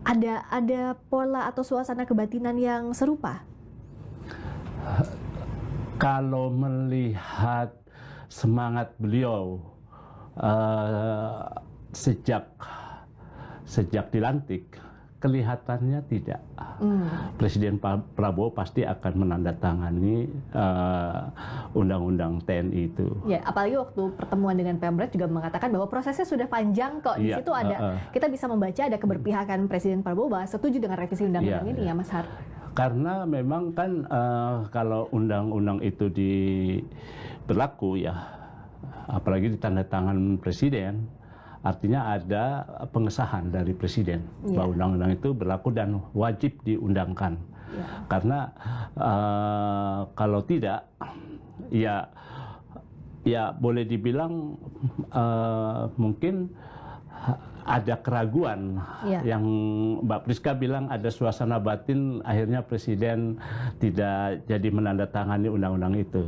Ada pola atau suasana kebatinan yang serupa? Kalau melihat semangat beliau sejak dilantik, kelihatannya tidak. Presiden Prabowo pasti akan menandatangani undang-undang TNI itu. Ya, apalagi waktu pertemuan dengan Pemret juga mengatakan bahwa prosesnya sudah panjang kok. Di situ ada, kita bisa membaca ada keberpihakan Presiden Prabowo bahwa setuju dengan revisi undang-undang ini ya, Mas Har. Karena memang kan kalau undang-undang itu berlaku ya, apalagi ditandatangan presiden, artinya ada pengesahan dari presiden bahwa undang-undang itu berlaku dan wajib diundangkan. Karena kalau tidak, ya boleh dibilang mungkin ada keraguan yang Mbak Priska bilang ada suasana batin, akhirnya presiden tidak jadi menandatangani undang-undang itu.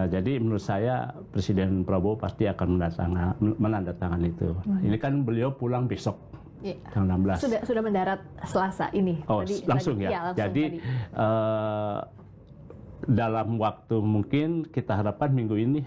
Jadi menurut saya Presiden Prabowo pasti akan menandatangani itu. Ini kan beliau pulang besok, tanggal 16. Sudah mendarat Selasa ini. Oh, langsung ya. Jadi dalam waktu mungkin kita harapkan minggu ini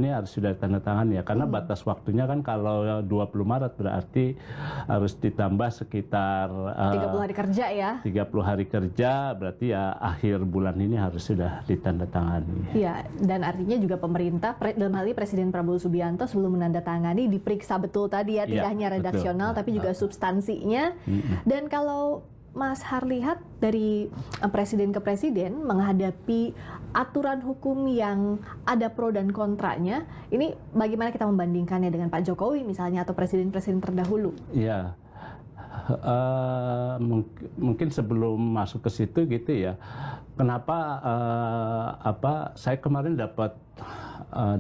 harus sudah tanda tangan ya, karena batas waktunya kan kalau 20 Maret berarti harus ditambah sekitar 30 hari kerja ya. 30 hari kerja berarti ya akhir bulan ini harus sudah ditandatangani. Iya, dan artinya juga pemerintah dalam hal ini Presiden Prabowo Subianto sebelum menandatangani diperiksa betul tadi ya, tidak hanya redaksional tapi juga substansinya. Dan kalau Mas Har lihat dari presiden ke presiden menghadapi aturan hukum yang ada pro dan kontranya, ini bagaimana kita membandingkannya dengan Pak Jokowi misalnya atau presiden-presiden terdahulu? Iya, mungkin sebelum masuk ke situ gitu ya, kenapa saya kemarin dapat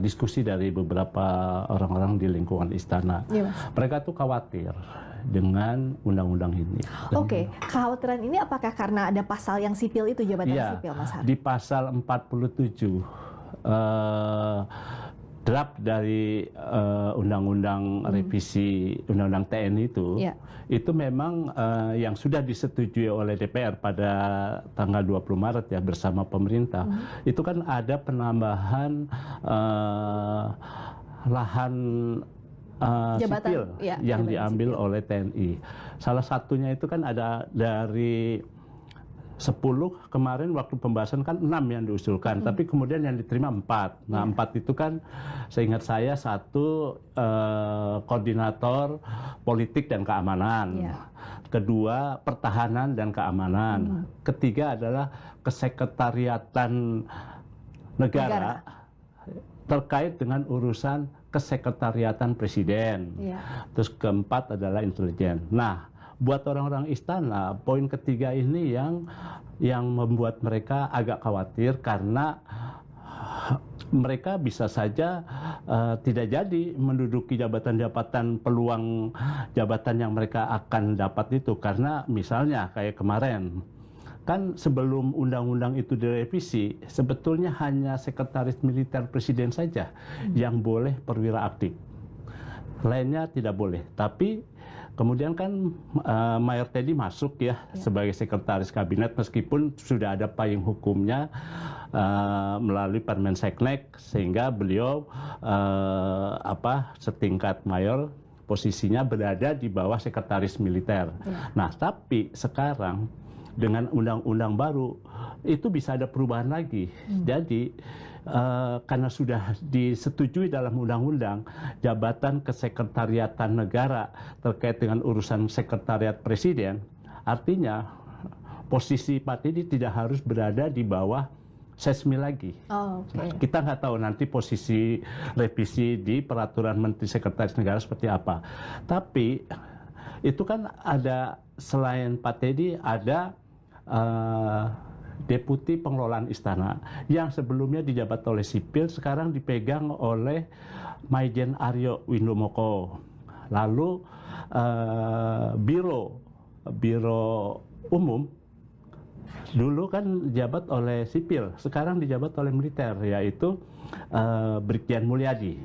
diskusi dari beberapa orang-orang di lingkungan istana. Mereka tuh khawatir dengan undang-undang ini. Oke, kekhawatiran ini apakah karena ada pasal yang sipil itu, jabatan sipil, Mas Har? Di pasal 47 draft dari undang-undang revisi undang-undang TNI itu memang yang sudah disetujui oleh DPR pada tanggal 20 Maret ya bersama pemerintah. Itu kan ada penambahan lahan sipil yang diambil oleh TNI. Salah satunya itu kan ada dari 10 kemarin waktu pembahasan kan 6 yang diusulkan, tapi kemudian yang diterima 4. Nah 4 itu kan seingat saya satu koordinator politik dan keamanan, kedua pertahanan dan keamanan, ketiga adalah kesekretariatan negara terkait dengan urusan kesekretariatan presiden. Terus keempat adalah intelijen. Nah, buat orang-orang istana, poin ketiga ini yang membuat mereka agak khawatir karena mereka bisa saja tidak jadi menduduki jabatan-jabatan, peluang jabatan yang mereka akan dapat itu, karena misalnya kayak kemarin kan sebelum undang-undang itu direvisi, sebetulnya hanya sekretaris militer presiden saja yang boleh perwira aktif. Lainnya tidak boleh. Tapi kemudian kan Mayor Teddy masuk ya sebagai sekretaris kabinet, meskipun sudah ada payung hukumnya melalui Permenseknek, sehingga beliau setingkat mayor posisinya berada di bawah sekretaris militer. Nah, tapi sekarang dengan undang-undang baru itu bisa ada perubahan lagi. Jadi karena sudah disetujui dalam undang-undang jabatan kesekretariatan negara terkait dengan urusan sekretariat presiden, artinya posisi Pak Teddy tidak harus berada di bawah Sesmi lagi. Kita nggak tahu nanti posisi revisi di peraturan Menteri Sekretaris Negara seperti apa. Tapi itu kan ada, selain Pak Teddy ada Deputi Pengelolaan Istana yang sebelumnya dijabat oleh sipil, sekarang dipegang oleh Maijen Aryo Windomoko. Lalu Biro Umum dulu kan dijabat oleh sipil, sekarang dijabat oleh militer, yaitu Brigjen Mulyadi.